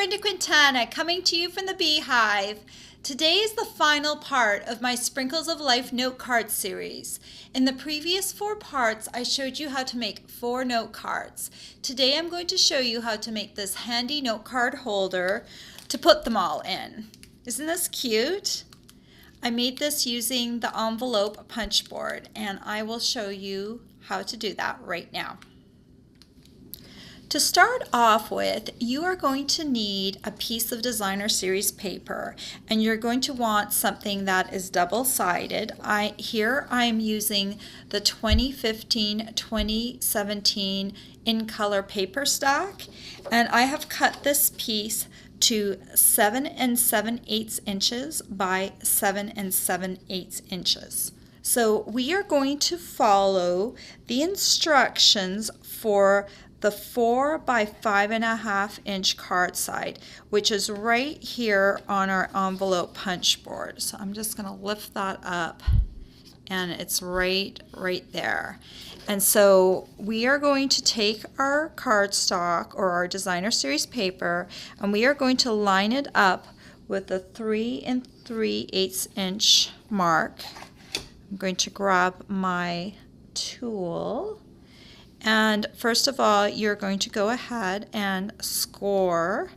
Brenda Quintana coming to you from the Beehive. Today is the final part of my Sprinkles of Life note card series. In the previous 4 parts, I showed you how to make 4 note cards. Today I'm going to show you how to make this handy note card holder to put them all in. Isn't this cute? I made this using the envelope punch board, and I will show you how to do that right now. To start off with, you are going to need a piece of designer series paper, and you're going to want something that is double-sided. Here I'm using the 2015-2017 in color paper stack, and I have cut this piece to 7 7/8 inches by 7 7/8 inches. So we are going to follow the instructions for the 4 by 5.5 inch card side, which is right here on our envelope punch board. So I'm just going to lift that up, and it's right there. And so we are going to take our cardstock or our designer series paper, and we are going to line it up with the 3 3/8 inch mark. I'm going to grab my tool. And first of all, you're going to go ahead and score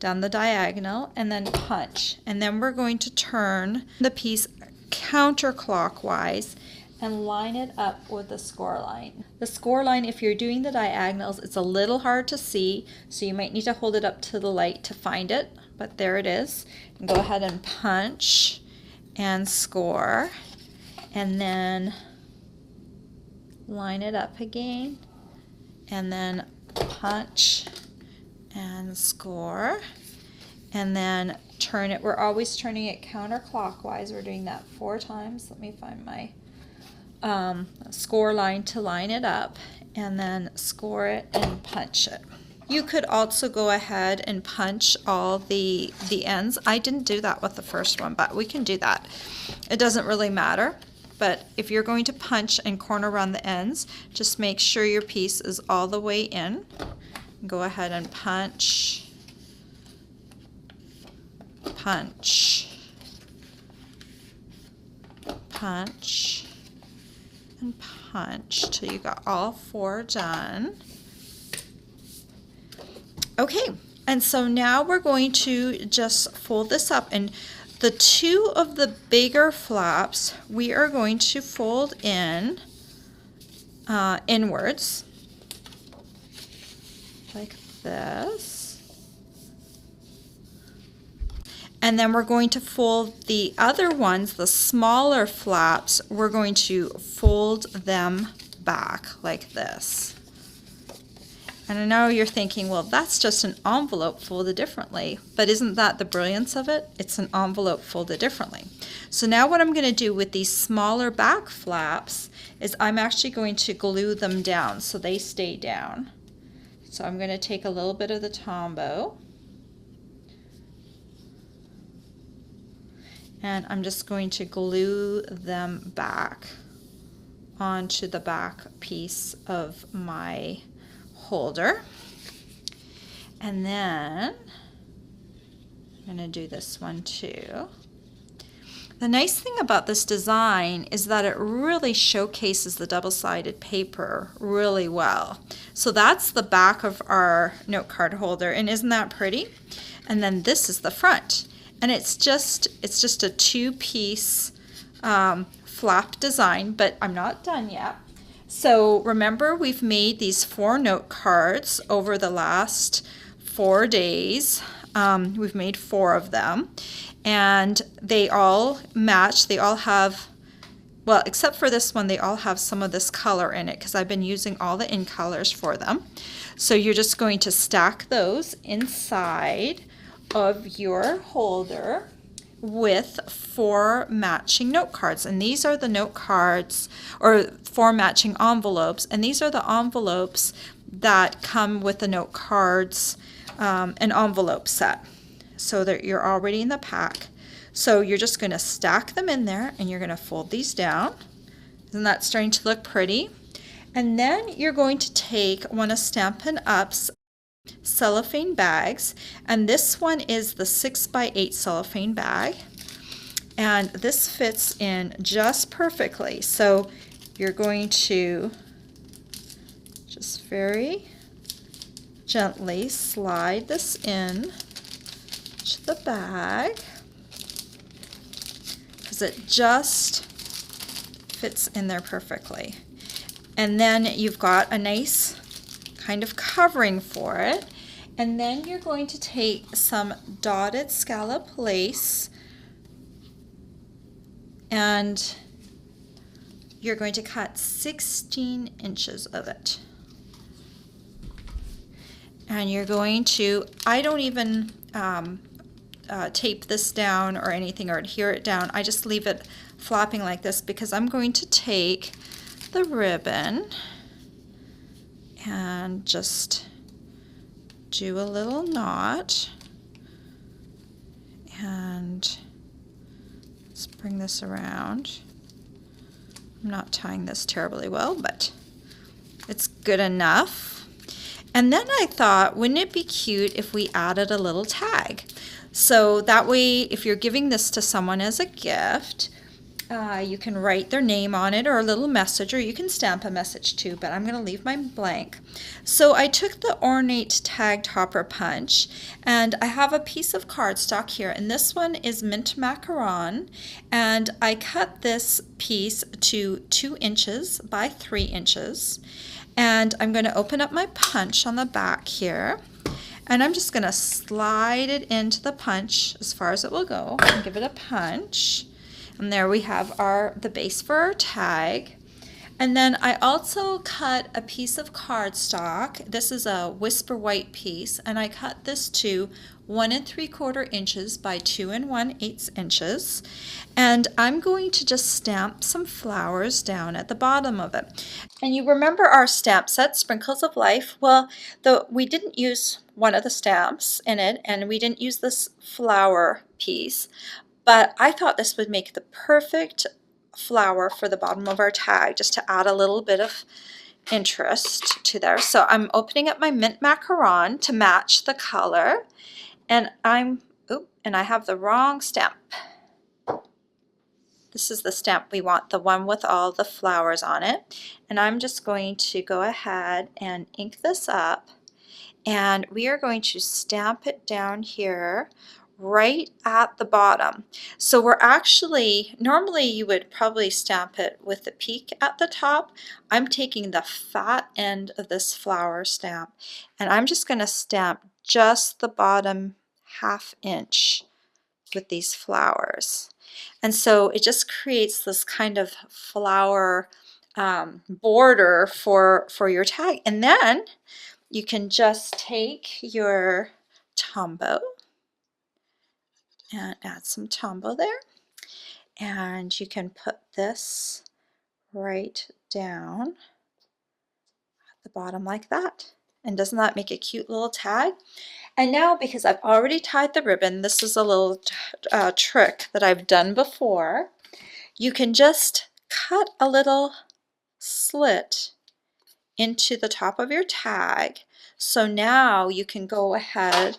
down the diagonal and then punch. And then we're going to turn the piece counterclockwise and line it up with the score line. The score line, if you're doing the diagonals, it's a little hard to see, so you might need to hold it up to the light to find it, but there it is. And go ahead and punch and score, and then line it up again, and then punch and score, and then turn it. We're always turning it counterclockwise. We're doing that 4 times. Let me find my score line to line it up, and then score it and punch it. You could also go ahead and punch all the ends. I didn't do that with the first one, but we can do that. It doesn't really matter. But if you're going to punch and corner around the ends, just make sure your piece is all the way in. Go ahead and punch, punch, punch, and punch till you got all 4 done. Okay, and so now we're going to just fold this up, and the 2 of the bigger flaps we are going to fold in inwards like this, and then we're going to fold the other ones, the smaller flaps, we're going to fold them back like this. And I know you're thinking, well, that's just an envelope folded differently, but isn't that the brilliance of it? It's an envelope folded differently. So now what I'm going to do with these smaller back flaps is I'm actually going to glue them down so they stay down. So I'm going to take a little bit of the Tombow, and I'm just going to glue them back onto the back piece of my holder. And then I'm going to do this one too. The nice thing about this design is that it really showcases the double-sided paper really well. So that's the back of our note card holder, and isn't that pretty? And then this is the front, and it's just a 2-piece flap design, but I'm not done yet. So remember, we've made these 4 note cards over the last 4 days. We've made 4 of them, and they all match. They all have, well, except for this one, they all have some of this color in it because I've been using all the in colors for them. So you're just going to stack those inside of your holder with 4 matching note cards, and these are the note cards, or 4 matching envelopes, and these are the envelopes that come with the note cards, an envelope set, so that you're already in the pack. So you're just going to stack them in there, and you're going to fold these down. Isn't that starting to look pretty? And then you're going to take one of Stampin' Up's cellophane bags, and this one is the 6x8 cellophane bag, and this fits in just perfectly. So you're going to just very gently slide this in to the bag because it just fits in there perfectly. And then you've got a nice kind of covering for it. And then you're going to take some dotted scallop lace and you're going to cut 16 inches of it. And you're going to, I don't even tape this down or anything or adhere it down. I just leave it flopping like this because I'm going to take the ribbon and just do a little knot and let's bring this around. I'm not tying this terribly well, but it's good enough. And then I thought, wouldn't it be cute if we added a little tag? So that way, if you're giving this to someone as a gift, you can write their name on it or a little message, or you can stamp a message too, but I'm going to leave mine blank. So I took the ornate tag topper punch, and I have a piece of cardstock here, and this one is mint macaron, and I cut this piece to 2 inches by 3 inches. And I'm going to open up my punch on the back here, and I'm just going to slide it into the punch as far as it will go and give it a punch. And there we have the base for our tag. And then I also cut a piece of cardstock. This is a Whisper White piece, and I cut this to 1 3/4 inches by 2 1/8 inches. And I'm going to just stamp some flowers down at the bottom of it. And you remember our stamp set, Sprinkles of Life? Well, we didn't use one of the stamps in it, and we didn't use this flower piece, but I thought this would make the perfect flower for the bottom of our tag, just to add a little bit of interest to there. So I'm opening up my mint macaron to match the color, and I have the wrong stamp. This is the stamp we want, the one with all the flowers on it. And I'm just going to go ahead and ink this up, and we are going to stamp it down here right at the bottom. So we're actually, normally you would probably stamp it with the peak at the top. I'm taking the fat end of this flower stamp, and I'm just going to stamp just the bottom 1/2 inch with these flowers. And so it just creates this kind of flower border for your tag. And then you can just take your Tombow and add some Tombow there. And you can put this right down at the bottom like that. And doesn't that make a cute little tag? And now, because I've already tied the ribbon, this is a little trick that I've done before. You can just cut a little slit into the top of your tag. So now you can go ahead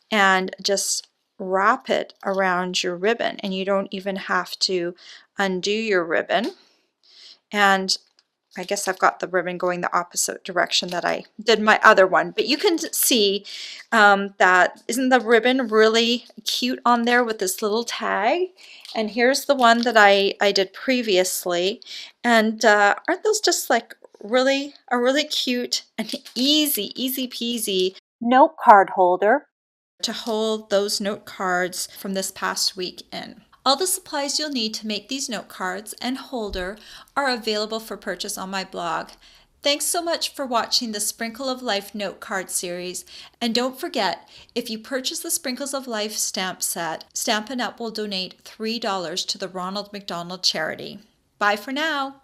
and just wrap it around your ribbon, and you don't even have to undo your ribbon. And I guess I've got the ribbon going the opposite direction that I did my other one, but you can see that isn't the ribbon really cute on there with this little tag? And here's the one that I did previously, and aren't those just like a really cute and easy peasy note card holder to hold those note cards from this past week in. All the supplies you'll need to make these note cards and holder are available for purchase on my blog. Thanks so much for watching the Sprinkle of Life note card series. And don't forget, if you purchase the Sprinkles of Life stamp set, Stampin' Up! Will donate $3 to the Ronald McDonald Charity. Bye for now.